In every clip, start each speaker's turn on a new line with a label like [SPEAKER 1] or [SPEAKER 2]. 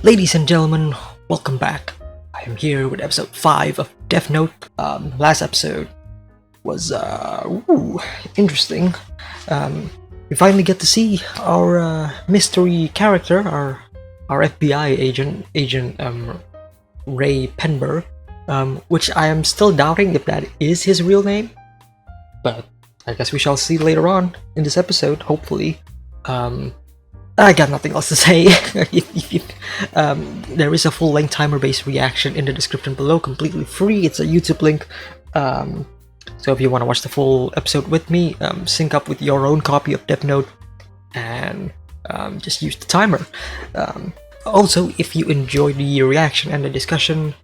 [SPEAKER 1] Ladies and gentlemen, welcome back. I am here with episode 5 of Death Note. Last episode was interesting. We finally get to see our mystery character, our FBI agent Raye Penber, which I am still doubting if that is his real name, but I guess we shall see later on in this episode, hopefully. I got nothing else to say. There is a full-length timer-based reaction in the description below, completely free. It's a YouTube link. So if you want to watch the full episode with me, sync up with your own copy of Death Note and just use the timer. Also, if you enjoyed the reaction and the discussion,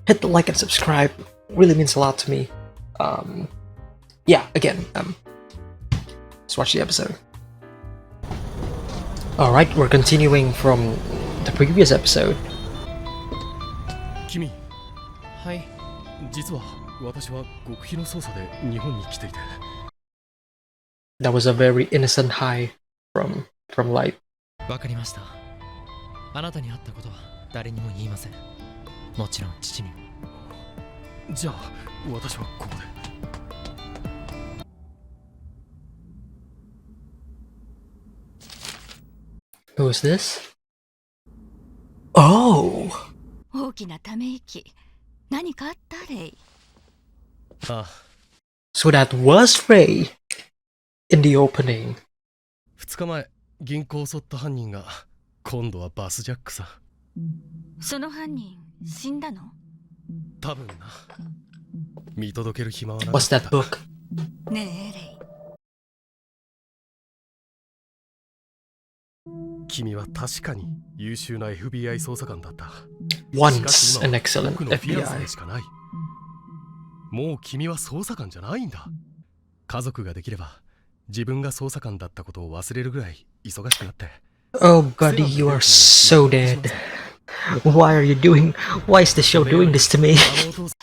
[SPEAKER 1] hit the like and subscribe. It really means a lot to me. Yeah, again, let's watch the episode. Alright, we're continuing from the previous episode.
[SPEAKER 2] Kimi, はい。実は私は極秘の捜査で日本に来ていて。
[SPEAKER 1] That was a very innocent hi from Light.
[SPEAKER 3] わかりました。あなたに会ったことは誰にも言いません。もちろん父に。
[SPEAKER 2] じゃあ私はここで。
[SPEAKER 1] Who is this? Oh!
[SPEAKER 4] 大きなため息。何かあったレイ。
[SPEAKER 2] ああ。
[SPEAKER 1] So that was Raye in the opening.
[SPEAKER 2] 2日前、銀行を襲った犯人が今度はバスジャックさ。
[SPEAKER 4] その犯人死んだの？
[SPEAKER 2] 多分な。見届ける暇はなかった。
[SPEAKER 1] What's that book?
[SPEAKER 4] ねえレイ。
[SPEAKER 2] 君は確かに優秀な FBI 捜査官だった。
[SPEAKER 1] Once an excellent
[SPEAKER 2] 僕のフィアンセ
[SPEAKER 1] FBI.
[SPEAKER 2] しかない。もう君は捜査官じゃないんだ。家族ができれば自分が捜査官だったことを忘れるぐらい忙しくなって。
[SPEAKER 1] Oh, buddy, you are so dead. Why is the show doing this to me?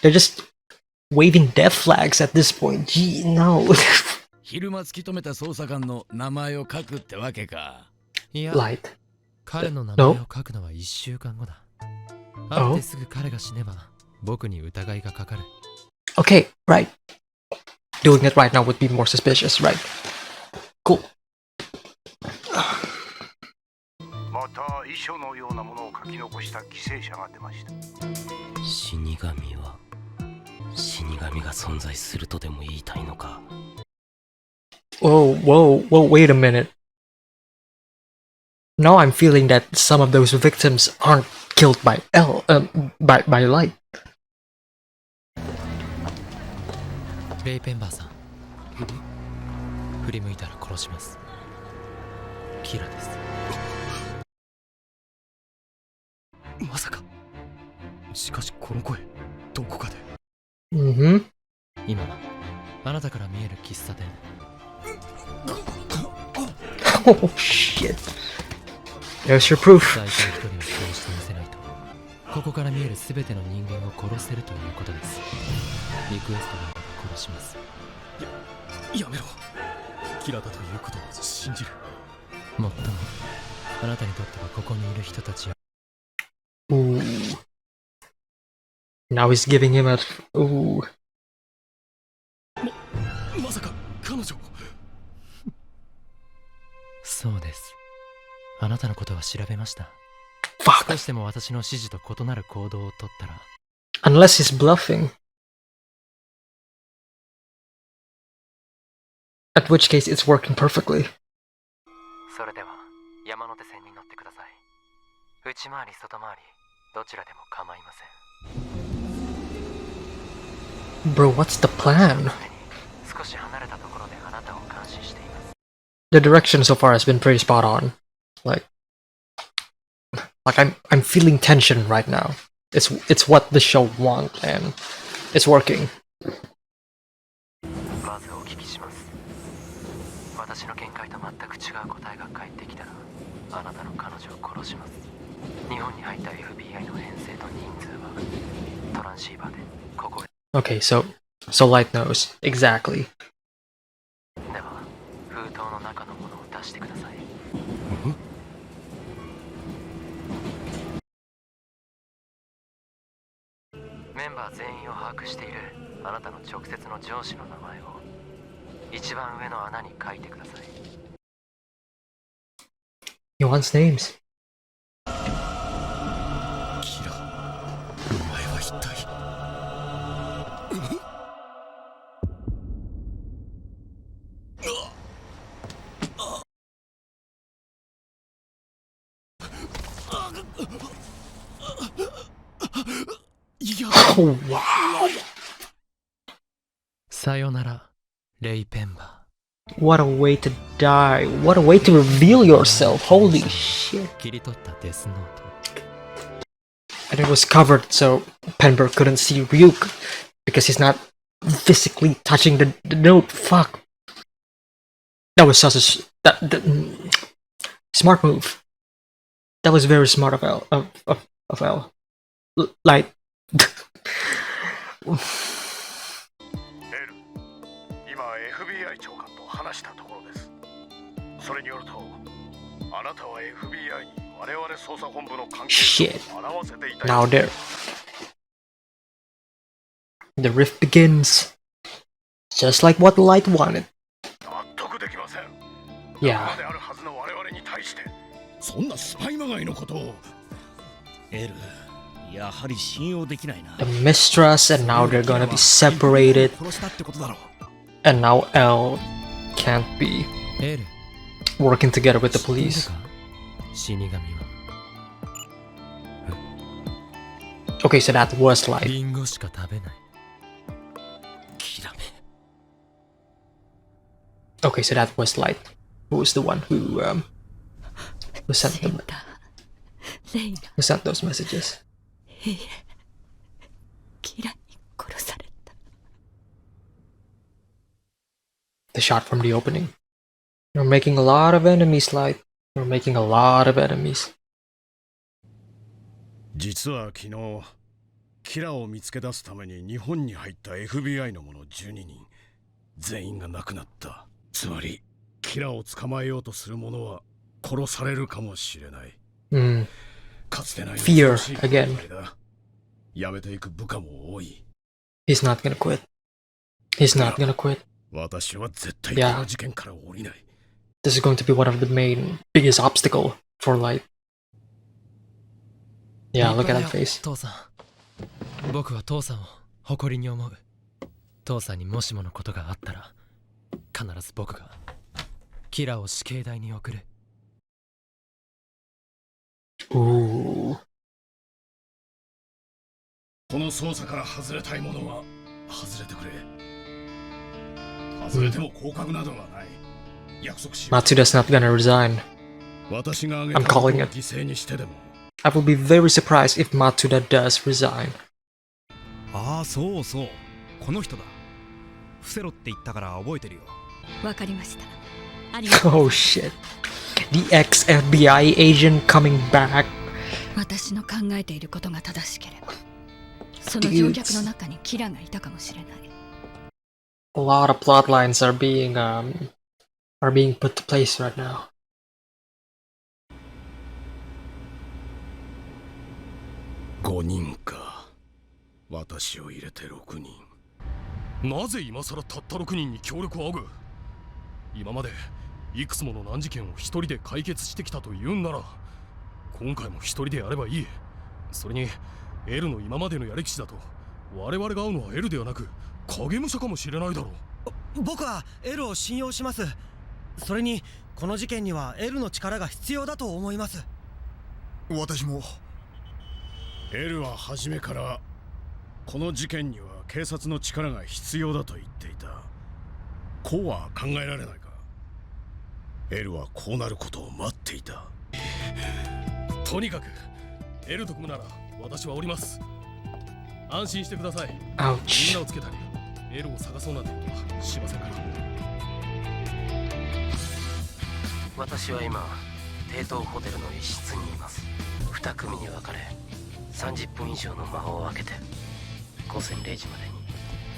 [SPEAKER 1] They're just waving death flags at this point. Gee, no.
[SPEAKER 5] 昼間突き止めた捜査官の名前を書くってわけか。
[SPEAKER 3] いや、
[SPEAKER 1] Light.
[SPEAKER 3] 彼の名前を書くのは1週間後だ。会ってすぐ彼が死ねば僕に疑いがかかる。
[SPEAKER 1] Okay, right. Doing it right now would be more suspicious, right? Cool.
[SPEAKER 6] また遺書のようなものを書き残した犠牲者が出ました。
[SPEAKER 7] 死神は死神が存在するとでも言いたいのか。
[SPEAKER 1] Whoa, wait a minute. Now I'm feeling that some of those victims aren't killed by by Light.
[SPEAKER 3] レイペンバーさん。振り向いたら殺します。キラです。
[SPEAKER 2] まさか。しかしこの声、どこかで。
[SPEAKER 1] Mm-hmm.
[SPEAKER 3] 今はあなたから見える喫茶店。
[SPEAKER 1] Oh shit. There's your proof.
[SPEAKER 3] 大体一人を殺してみせないと、ここから見えるすべての人間を殺せるということです。リクエストがあれば殺します。
[SPEAKER 2] やめろ。キラだということを信じる。
[SPEAKER 3] もっとも、あなたにとってはここにいる人たちを。
[SPEAKER 1] Ooh. Now he's giving him a. Ooh.
[SPEAKER 2] まさか彼女。
[SPEAKER 3] そうです。あなたのことは調べました。
[SPEAKER 1] Fuck.
[SPEAKER 3] 少しでも私の指示と異なる行動をとったら。
[SPEAKER 1] Unless he's bluffing. At which case it's working perfectly.
[SPEAKER 3] それでは山手線に乗ってください。内回り外回りどちらでも構いません。
[SPEAKER 1] Bro, what's the plan?
[SPEAKER 3] 少し離れたところであなたを監視しています。
[SPEAKER 1] The direction so far has been pretty spot on. Like I'm feeling tension right now. It's what the show wants, and it's working.
[SPEAKER 3] まずお聞きします。私の見解と全く違う答えが返ってきたら、あなたの彼女を殺します。日本に入った FBI の編成と人数はトランシーバーでここへ。
[SPEAKER 1] Okay, so Light knows exactly.
[SPEAKER 3] では封筒の中のものを出してください。メンバー全員を把握しているあなたの直接の上司の名前を一番上の穴に書いてください。
[SPEAKER 1] He wants names.
[SPEAKER 2] キラ、お前は一体。
[SPEAKER 1] Oh wow.
[SPEAKER 3] さよなら、レイ・ペンバ
[SPEAKER 1] What a way to die. What a way to reveal yourself. Holy shit.
[SPEAKER 3] ー。切り取ったデスノート。
[SPEAKER 1] And it was covered so Penber couldn't see Ryuk because he's not physically touching the note. Fuck. That was such a smart move. That was very smart of L. Of L. Like.
[SPEAKER 6] エル、今 FBI 長官と話したところです。それによると、あなたは FBI に我々捜査本部の関係を表せていた。
[SPEAKER 1] Now there. The rift begins. Just like what Light wanted.
[SPEAKER 6] 納得できません。
[SPEAKER 1] Yeah.
[SPEAKER 6] 仲間であるはずの我々に対して。
[SPEAKER 5] そんなスパイまがいのことを。エル、やはり信用できないな。
[SPEAKER 1] The mistrust, and now they're gonna be separated.
[SPEAKER 5] 殺したってことだろう。
[SPEAKER 1] And now L can't be
[SPEAKER 3] エル、
[SPEAKER 1] working together with the police.
[SPEAKER 3] 死神は
[SPEAKER 1] Okay, so that was Light.
[SPEAKER 3] リンゴしか食べない。
[SPEAKER 7] キラメ
[SPEAKER 1] Okay, so that was Light. Who was the one who sent
[SPEAKER 4] セン
[SPEAKER 1] them
[SPEAKER 4] ターレイが
[SPEAKER 1] who sent those messages?
[SPEAKER 4] いいえキラに殺された。
[SPEAKER 1] The shot from the opening. You're making a lot of enemies, Light. You're making a lot of enemies.
[SPEAKER 6] 実は昨日、キラを見つけ出すために日本に入った FBI の者12人、全員が亡くなった。つまり、キラを捕まえようとする者は殺されるかもしれない。
[SPEAKER 1] Mm.
[SPEAKER 6] かつてない
[SPEAKER 1] Fear
[SPEAKER 6] 恐ろしい
[SPEAKER 1] again.
[SPEAKER 6] 戦いだ。辞めていく部下も多い。
[SPEAKER 1] He's not gonna quit. He's not gonna quit.
[SPEAKER 6] 私は絶対
[SPEAKER 1] Yeah.
[SPEAKER 6] この事件から降りない。
[SPEAKER 1] This is going to be one of the biggest obstacle for Light. Yeah, look at that face.
[SPEAKER 3] 父さん、僕は父さんを誇りに思う。父さんにもしものことがあったら、必ず僕がキラを死刑台に送る。
[SPEAKER 1] Ooh.
[SPEAKER 6] この捜査から外れたい者は外れてくれ。外れても降格などはない。約束しよう。
[SPEAKER 1] Matsuda's not gonna resign.
[SPEAKER 6] 私が挙げ
[SPEAKER 1] I'm
[SPEAKER 6] たことを
[SPEAKER 1] calling
[SPEAKER 6] 犠
[SPEAKER 1] it.
[SPEAKER 6] 牲にしてでも。
[SPEAKER 1] I will be very surprised if Matsuda does resign.
[SPEAKER 8] ああ、そうそう。この人だ。伏せろって言ったから覚えてるよ。
[SPEAKER 4] わかりました。ありがとう。
[SPEAKER 1] Oh shit. The ex-FBI agent coming back.
[SPEAKER 4] 私の考えていることが正しければ、その乗客の中にキラがいたかもしれない。
[SPEAKER 1] A lot of plot lines are being put to place right now.
[SPEAKER 6] 5人か。私を入れて6人。
[SPEAKER 2] なぜ今さらたった6人に協力を仰ぐ。今までいくつもの難事件を一人で解決してきたと言うんなら、今回も一人でやればいい。それに L の今までのやり口だと、我々が会うのは L ではなく影武者かもしれないだろう。
[SPEAKER 8] 僕は L を信用します。それにこの事件には L の力が必要だと思います。
[SPEAKER 6] 私も。L は初めからこの事件には警察の力が必要だと言っていた。こうは考えられないか。L はこうなることを待っていた。
[SPEAKER 2] とにかく L と組むなら私はおります。安心してください。みん
[SPEAKER 1] Ouch.
[SPEAKER 2] なをつけたり L を探そうなんてことはしませんから。
[SPEAKER 7] 私は今帝東ホテルの一室にいます。2組に分かれ30分以上の間を空けて午前0時までに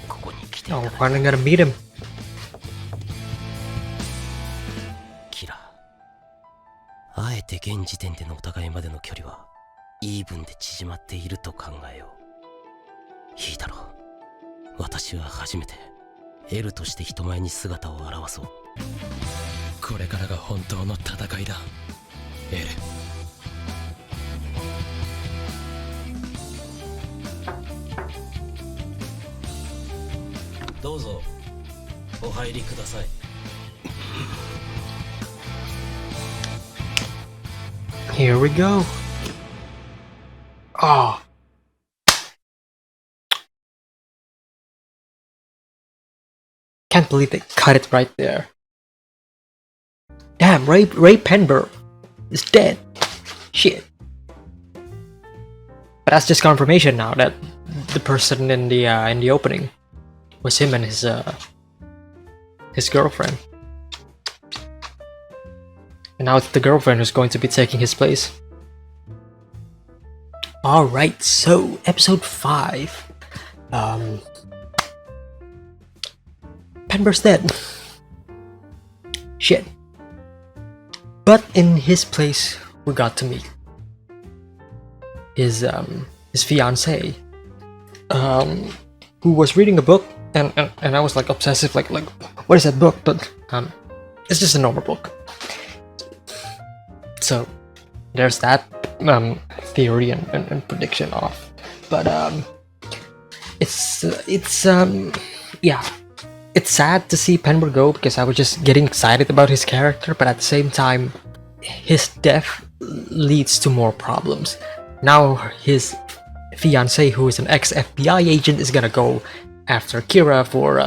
[SPEAKER 7] ここに来ていた
[SPEAKER 1] Oh,
[SPEAKER 7] だ
[SPEAKER 1] finally gonna meet him.
[SPEAKER 7] キラ、あえて現時点でのお互いまでの距離はイーブンで縮まっていると考えよう。いいだろう。私は初めてエルとして人前に姿を現そう。
[SPEAKER 2] これからが本当の戦いだ、エル。
[SPEAKER 7] どうぞお入りください。
[SPEAKER 1] Here we go. Oh. Can't believe they cut it right there. Damn, Raye Penber is dead. Shit. But that's just confirmation now that the person in the opening was him and his girlfriend. And now it's the girlfriend who's going to be taking his place. Alright, so episode 5. Penber's dead. Shit. But in his place, we got to meet his fiancée, who was reading a book, and I was like obsessive, like what is that book? But it's just a normal book. So there's that theory and prediction off. But it's yeah. It's sad to see Penber go because I was just getting excited about his character, but at the same time, his death leads to more problems. Now his fiancée, who is an ex-FBI agent, is gonna go after Kira for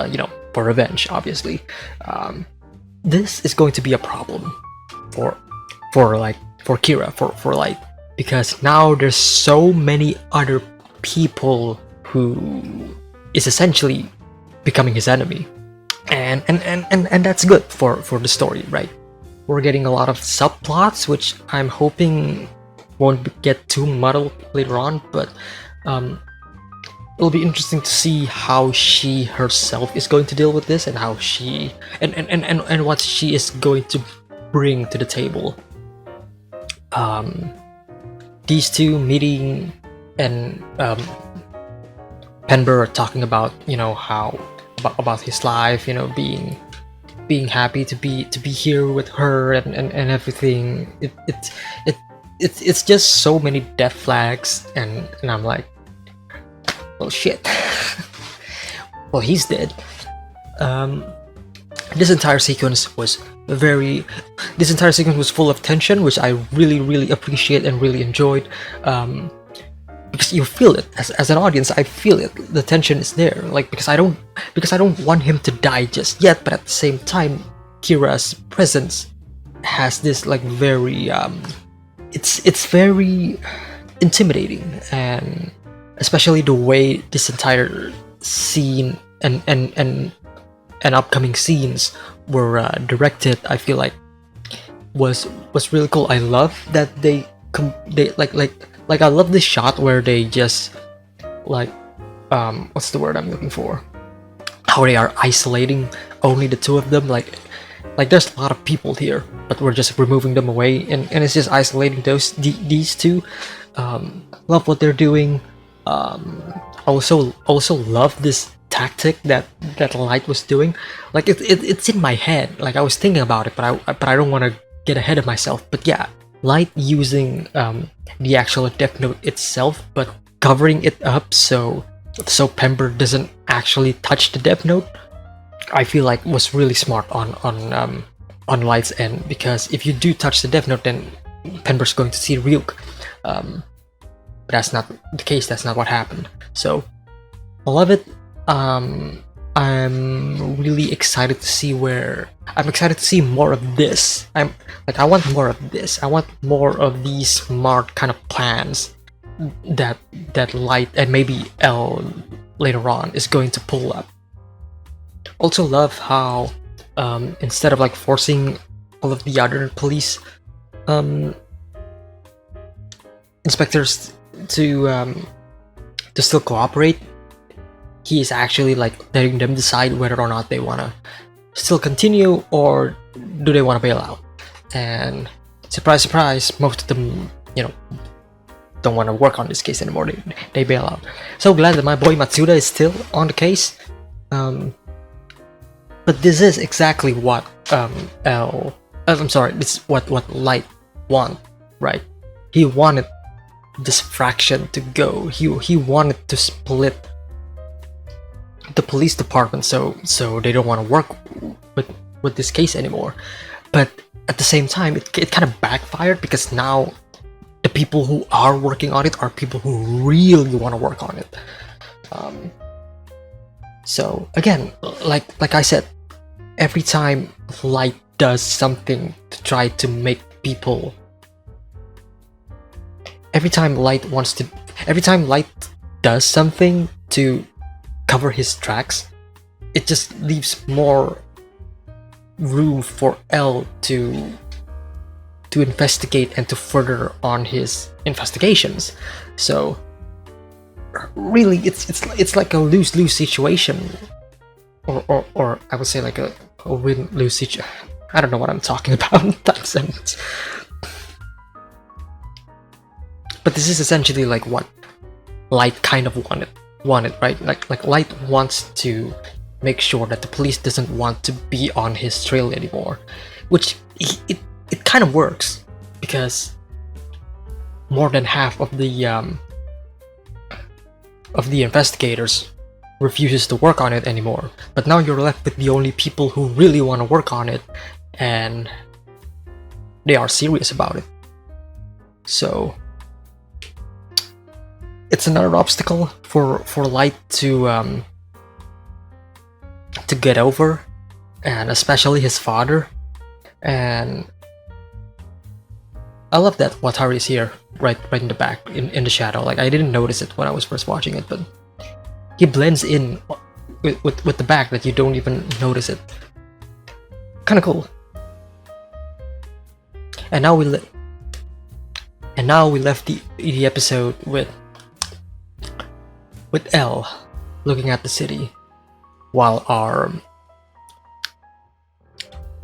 [SPEAKER 1] for revenge. Obviously, this is going to be a problem for Kira, for Light, because now there's so many other people who is essentially becoming his enemy. And that's good for the story, right? We're getting a lot of subplots, which I'm hoping won't get too muddled later on, but it'll be interesting to see how she herself is going to deal with this, and how she and what she is going to bring to the table. These two meeting, and Penber talking about how about his life, being happy to be here with her and everything. It's just so many death flags, and I'm like, well, shit. Well, he's dead. This entire sequence was full of tension, which I really appreciate and really enjoyed. Because you feel it as an audience. I feel it. The tension is there. Like, because I don't want him to die just yet, but at the same time, Kira's presence has this like very it's very intimidating, and especially the way this entire scene and upcoming scenes were directed, I feel like was really cool. I love that they I love this shot where they just what's the word I'm looking for? How they are isolating only the two of them. Like there's a lot of people here, but we're just removing them away, and it's just isolating these two. Love what they're doing. Also love this tactic that Light was doing. Like it's in my head. Like I was thinking about it, but I don't want to get ahead of myself. But yeah, Light using the actual Death Note itself, but covering it up so Penber doesn't actually touch the Death Note, I feel like was really smart on Light's end, because if you do touch the Death Note, then Penber's going to see Ryuk. But that's not the case. That's not what happened. So I love it. I'm really excited to see more of this. I want more of this. I want more of these smart kind of plans that Light and maybe L later on is going to pull up. Also love how instead of like forcing all of the other police inspectors to still cooperate, he is actually like letting them decide whether or not they want to still continue or do they want to bail out. And surprise, surprise, most of them, don't want to work on this case anymore. They bail out. So glad that my boy Matsuda is still on the case. But this is exactly what this is what Light want, right? He wanted this fraction to go. He wanted to split the police department so they don't want to work with this case anymore. But at the same time, it kind of backfired, because now the people who are working on it are people who really want to work on it. So again, like I said, every time Light does something to try to make people, every time Light does something to cover his tracks, it just leaves more room for L to investigate and to further on his investigations. So really, it's like a lose-lose situation, or I would say like a win-lose situation. I don't know what I'm talking about in that sense. But this is essentially like what Light kind of wanted, right? Like Light wants to make sure that the police doesn't want to be on his trail anymore, which it kind of works, because more than half of the investigators refuses to work on it anymore. But now you're left with the only people who really want to work on it, and they are serious about it. So it's another obstacle for Light to get over, and especially his father. And I love that Watari is here, right in the back, in the shadow. Like, I didn't notice it when I was first watching it, but he blends in with the back that you don't even notice it. Kind of cool. And now we left the episode with L looking at the city, while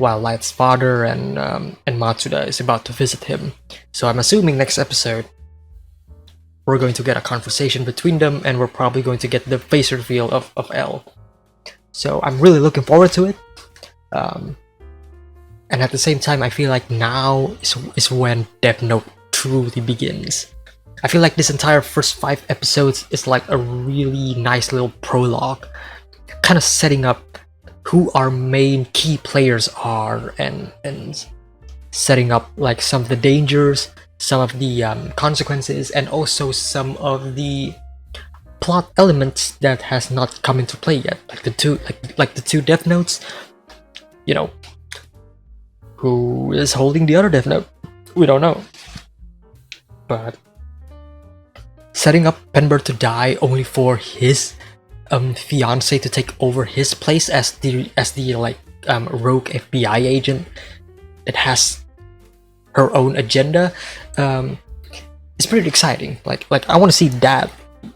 [SPEAKER 1] Light's father and Matsuda is about to visit him. So I'm assuming next episode we're going to get a conversation between them, and we're probably going to get the face reveal of L. So I'm really looking forward to it. And at the same time, I feel like now is when Death Note truly begins. I feel like this entire first 5 episodes is like a really nice little prologue, kind of setting up who our main key players are, and setting up like some of the dangers, some of the consequences, and also some of the plot elements that has not come into play yet, like the two Death Notes. You know, who is holding the other Death Note? We don't know. But setting up Penber to die only for his fiancée to take over his place as the rogue FBI agent that has her own agenda, is pretty exciting. Like I want to see that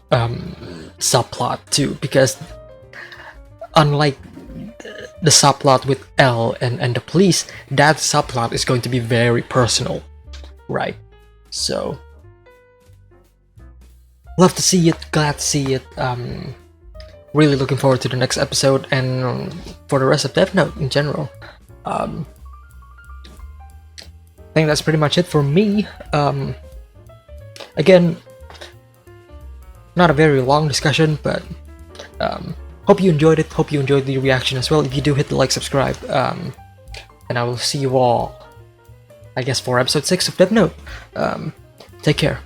[SPEAKER 1] subplot too, because unlike the subplot with L and the police, that subplot is going to be very personal, right? So love to see it, glad to see it. Really looking forward to the next episode, and for the rest of Death Note in general. I think that's pretty much it for me. Again, not a very long discussion, but hope you enjoyed it. Hope you enjoyed the reaction as well. If you do, hit the like, subscribe, and I will see you all, I guess, for episode 6 of Death Note. Take care.